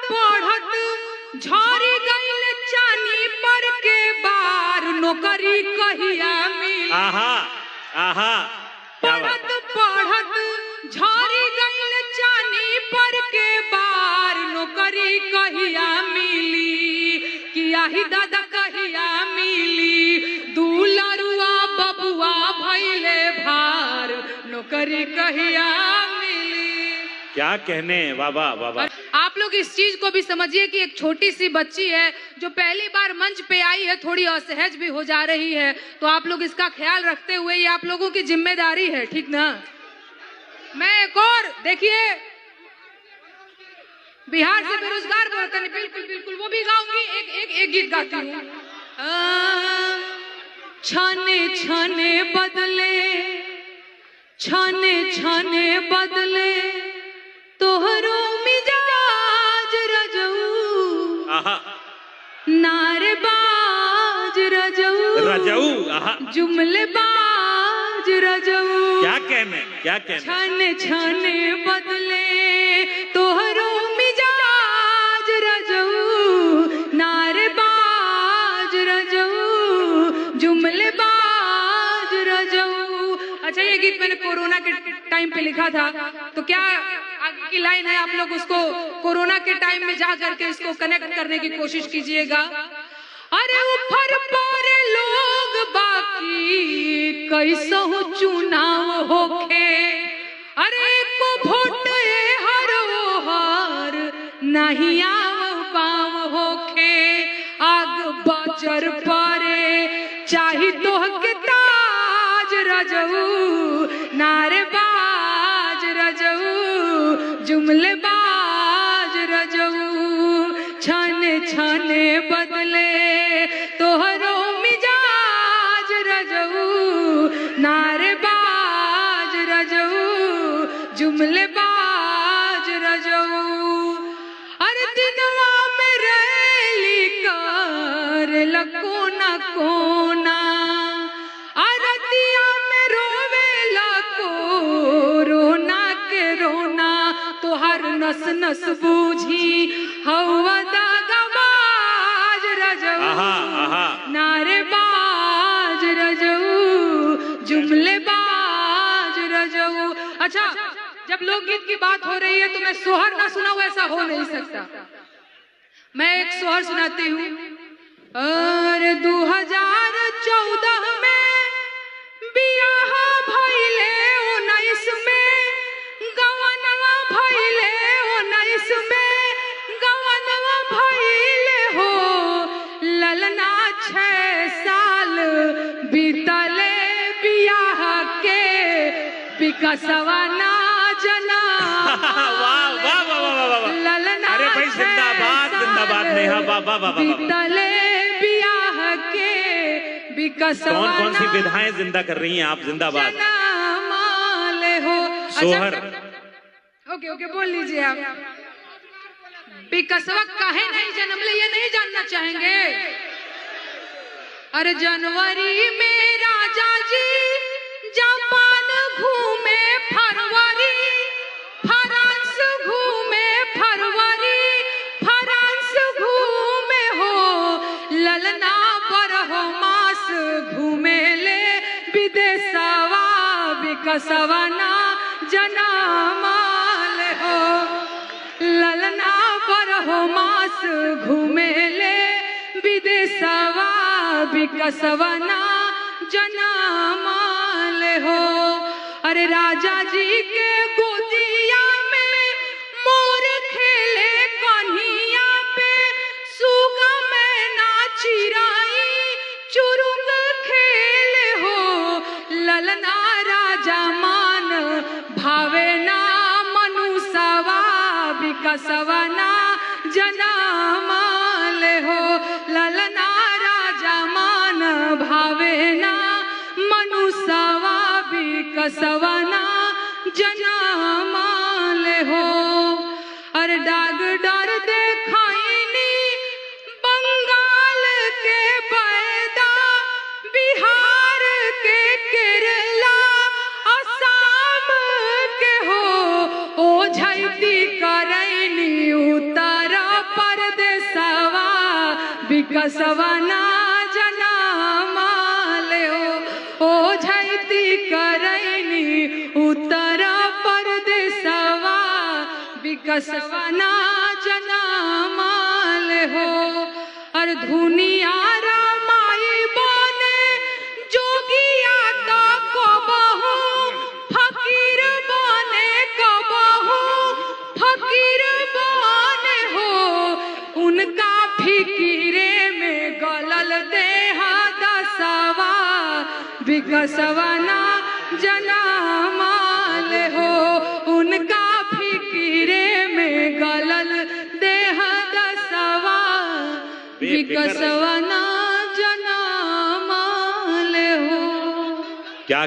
पढ़त झरी गइल चानी पर के बार नौकरी कहिया मिली। आहा आहा पढ़त झरी गइल चानी पर के बार नौकरी कहिया मिली कि आही दादा कहिया मिली। दुलरुआ बबुआ भइले भार नौकरी कहिया मिली। क्या कहने बाबा बाबा। आप लोग इस चीज को भी समझिए कि एक छोटी सी बच्ची है जो पहली बार मंच पे आई है, थोड़ी असहज भी हो जा रही है, तो आप लोग इसका ख्याल रखते हुए ये आप लोगों की जिम्मेदारी है, ठीक ना। मैं एक और देखिए बिहार से बेरोजगार को बिल्कुल बिल्कुल वो भी गाऊंगी। एक गीत गाती हूँ। छाने छाने बदले तोहरो मिजाज रजऊ नारेबाज रजऊ जुमलेबाज रजऊ। क्या कहने छाने बदले तोहरो मिजाज रजऊ नारेबाज रजऊ जुमलेबाज रजऊ। अच्छा, ये गीत मैंने कोरोना के टाइम पे लिखा था, तो क्या आगे की लाइन है आप लोग उसको कोरोना के टाइम में जा करके इसको कनेक्ट करने की कोशिश कीजिएगा। अरे ऊपर पर लोग बाकी कैसहु चुनाव होखे, अरे को वोट हर नहीं आव पाव होखे। आग बजर परे चाही तोह के ताज रजऊ नारेबाज रजऊ जुमलेबाज रजऊ। छाने बदले तोहरो मिजाज रजऊ नारेबाज रजऊ जुमलेबाज रजऊ। अरे दिनवा में रैली कर लकोना कोना, अरतिया में रोवे लको रोना के रोना। तोहर नस नस बूझी हवा दागबाज रजऊ नारेबाज रजऊ जुमलेबाज रजऊ। अच्छा, जब लोकगीत की बात हो रही है तो मैं सोहर ना सुनाऊं, ऐसा हो नहीं सकता। मैं एक सोहर सुनाती हूँ। अरे 2014 में बियाह भइले 19 में गवनवा भइले 19 में गवनवा भइले हो। ललना 6 साल बीतले बियाह के विकसवा ना जना। ललना अरे भाई जिंदाबाद नेहा बाबा बाबा। बीतले बियाह के विकसवा कौन सी विधाएं जिंदा कर रही हैं आप? जिंदाबाद हो। सोहर ओके बोल लीजिए आप। विकसवा काहे नहीं जन्म ले, ये नहीं जानना चाहेंगे? अरे जनवरी में राजा जी जापान घूमे, फरवरी फ्रांस घूमे, फ्रांस घूमे हो। ललना बरहो मास घूमे ले विदेशवा विकसवा ना जनामाल हो। ललना बरहो मास घूमे ले विदेशवा विकसवा ना जनामाल हो। अरे राजा जी के गोदिया में मोर खेले कन्हिया पे, सुगा में ना चिराई चुरुंग खेले हो। ललना राजा मान भावे ना मनुष्यवा विकसवा ना जनामाल हो। ललना राजा मान भावे ना मनुष्यवा विकसवा ना जनामाल हो। अरे डाग डर देखाइनी बंगाल के बैदा, बिहार के केरला असम के हो। ओ झैती करैनी उत्तर विकसवना जनामाले हो ओझैती करैनी उत्तर परदेसवा विकसवना जनामाले हो और धुनिया रामाई बने जोगिया तो कबहू फकीर बने कबहू फकीर बने हो उनका फिकीरे में गलल देह दसवा विकसवना जनामाल हो उनका फिकीरे में गलल देह दसवा विकसवना जनामाल हो। क्या